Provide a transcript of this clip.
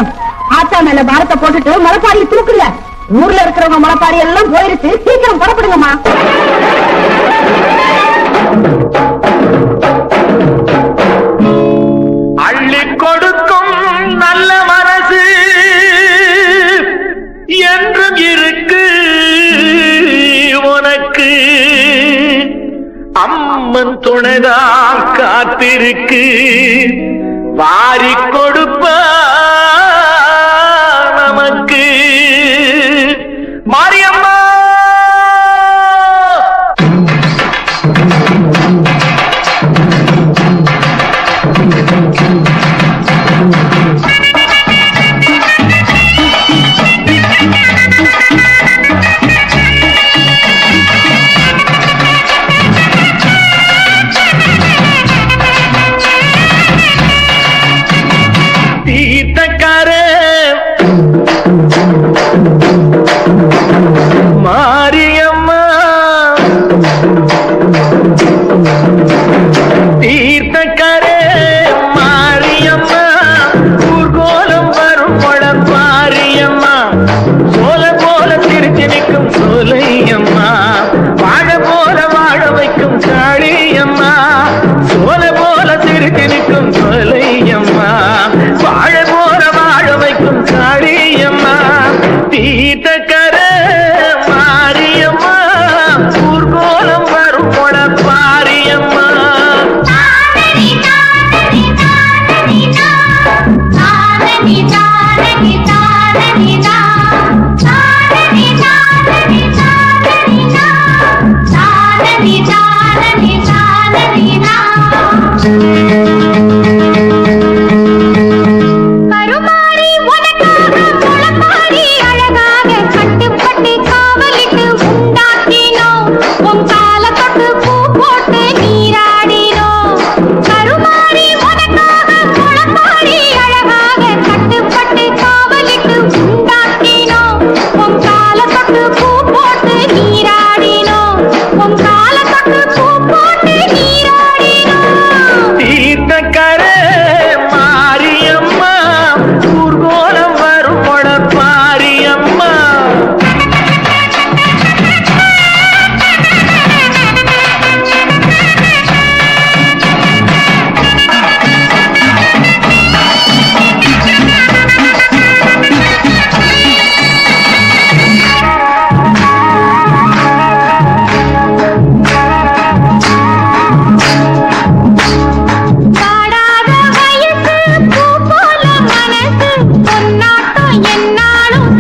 ஆத்தா மேல பாரத்தை போட்டுட்டு மலைப்பாடி தூக்குங்க. ஊர்ல இருக்கிறவங்க மலைப்பாடி எல்லாம் போயிருச்சு. சீக்கிரம் புறப்படுங்கம்மா. அள்ளி கொடுக்கும் நல்ல மனசு என்றும் இருக்கு உனக்கு. அம்மன் துணைதான் காத்திருக்கு. வாரி கொடுப்ப நமக்கு மாரியம்மா. மாரியம்மா தீர்த்தக்கரே மாரியம்மா ஊர்கோலம் வரும் படம் மாரியம்மா. சோல போல திருச்சி நிற்கும் சோலையம்மா. வாழ போல வாழ வைக்கும் காளியம்மா. சோல போல திருச்சி நிற்கும் சோலையம்மா. வாழ போல வாழ வைக்கும் காளியம்மா. தீர்த்தக்கரே மாரியம்மா ஊர்கோலம் வரும் கொட பாரியம்மா. என்னாலும்